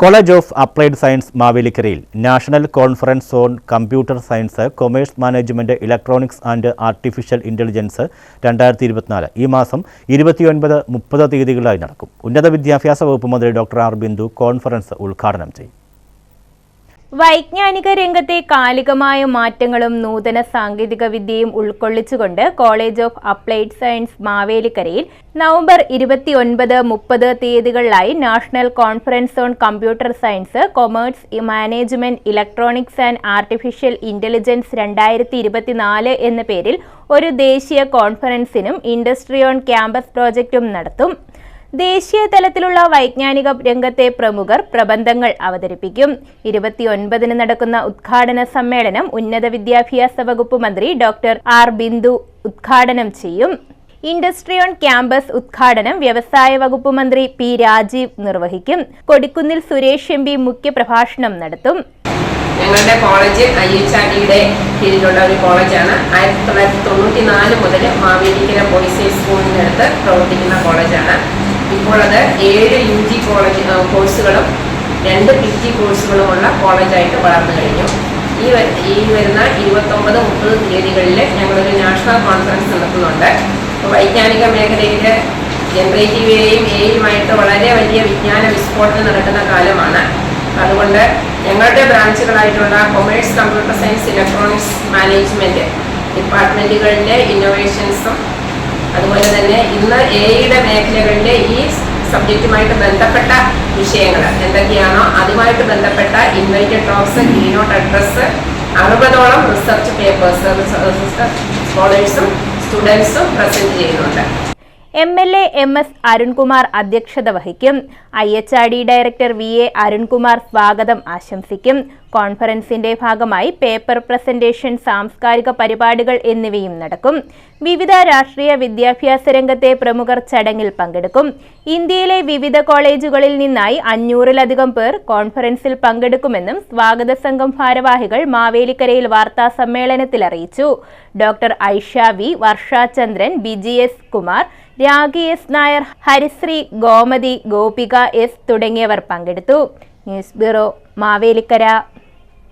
College of applied science മാവേലിക്കരയിൽ national conference on computer science, commerce management, electronics and artificial intelligence 2024 ഈ മാസം 29-30 തീയതികളിലായി നടക്കും. ഉന്നത വിദ്യാഭ്യാസ വകുപ്പ് മന്ത്രി ഡോക്ടർ ആർ ബിന്ദു കോൺഫറൻസ് ഉദ്ഘാടനം ചെയ്യും. വൈജ്ഞാനിക രംഗത്തെ കാലികമായ മാറ്റങ്ങളും നൂതന സാങ്കേതിക വിദ്യയും ഉൾക്കൊള്ളിച്ചുകൊണ്ട് കോളേജ് ഓഫ് അപ്ലൈഡ് സയൻസ് മാവേലിക്കരയിൽ നവംബർ 29-30 തീയതികളിലായി national conference on computer science, commerce management, electronics and artificial intelligence 2024 എന്ന പേരിൽ ഒരു ദേശീയ കോൺഫറൻസിനും ഇൻഡസ്ട്രി ഓൺ ക്യാമ്പസ് പ്രോജക്റ്റും നടത്തും. ദേശീയ തലത്തിലുള്ള വൈജ്ഞാനിക രംഗത്തെ പ്രമുഖർ പ്രബന്ധങ്ങൾ അവതരിപ്പിക്കും. 29-ന് നടക്കുന്ന ഉദ്ഘാടന സമ്മേളനം ഉന്നത വിദ്യാഭ്യാസ വകുപ്പ് മന്ത്രി ഡോക്ടർ ആർ ബിന്ദു ഉദ്ഘാടനം ചെയ്യും. ഇൻഡസ്ട്രി ഓൺ ക്യാമ്പസ് ഉദ്ഘാടനം വ്യവസായ വകുപ്പ് മന്ത്രി പി രാജീവ് നിർവഹിക്കും. കൊടിക്കുന്നിൽ സുരേഷ് എം പി മുഖ്യപ്രഭാഷണം നടത്തും. ഞങ്ങളുടെ കോളേജ് IHRDയുടെ കീഴിലുള്ള ഒരു കോളേജാണ്. 1994 മുതൽ മാവേലിക്കര ബോയ്സ് ഹൈ സ്കൂളിനടുത്ത് പ്രവർത്തിക്കുന്ന കോളേജാണ്. ഇപ്പോൾ അത് 7 UG കോഴ്സുകളും 2 PG കോഴ്സുകളുമുള്ള കോളേജായിട്ട് വളർന്നു കഴിഞ്ഞു. ഈ വരുന്ന 29-30 തീയതികളിൽ ഞങ്ങളൊരു നാഷണൽ കോൺഫറൻസ് നടത്തുന്നുണ്ട്. വൈജ്ഞാനിക മേഖലയിൽ ജനറേറ്റീവ് AI വളരെ വലിയ വിജ്ഞാന വിസ്ഫോടനം നടക്കുന്ന കാലമാണ്. അതുകൊണ്ട് ഞങ്ങളുടെ ബ്രാഞ്ചുകളായിട്ടുള്ള commerce, computer science, electronics management ഡിപ്പാർട്ട്മെന്റുകളിലെ ഇന്നോവേഷൻസും അതുപോലെ തന്നെ ഇന്ന് AI മേഖലകളിലെ ഈ സബ്ജക്റ്റുമായിട്ട് ബന്ധപ്പെട്ട വിഷയങ്ങൾ എന്തൊക്കെയാണോ അതുമായിട്ട് ബന്ധപ്പെട്ട ഇൻവൈറ്റഡ് ടോക്സ്, കീനോട്ട് അഡ്രസ്, 60ഓളം റിസർച്ച് പേപ്പേഴ്സ് സ്കോളേഴ്സും സ്റ്റുഡൻസും പ്രസന്റ് ചെയ്യുന്നുണ്ട്. MLA MS അരുൺകുമാർ അധ്യക്ഷത വഹിക്കും. IHRD ഡയറക്ടർ VA അരുൺകുമാർ സ്വാഗതം ആശംസിക്കും. കോൺഫറൻസിന്റെ ഭാഗമായി പേപ്പർ പ്രസന്റേഷൻ, സാംസ്കാരിക പരിപാടികൾ എന്നിവയും നടക്കും. വിവിധ രാഷ്ട്രീയ വിദ്യാഭ്യാസ രംഗത്തെ പ്രമുഖർ ചടങ്ങിൽ പങ്കെടുക്കും. ഇന്ത്യയിലെ വിവിധ കോളേജുകളിൽ നിന്നായി 500-ലധികം പേർ കോൺഫറൻസിൽ പങ്കെടുക്കുമെന്നും സ്വാഗത സംഘം ഭാരവാഹികൾ മാവേലിക്കരയിൽ വാർത്താ സമ്മേളനത്തിൽ അറിയിച്ചു. Doctor Aisha V, Varsha Chandran, BGS Kumar, Ragi S Nair, Harisree, Gomathi, Gopika S തുടങ്ങിയവർ പങ്കെടുത്തു. News bureau, Mavelikkara.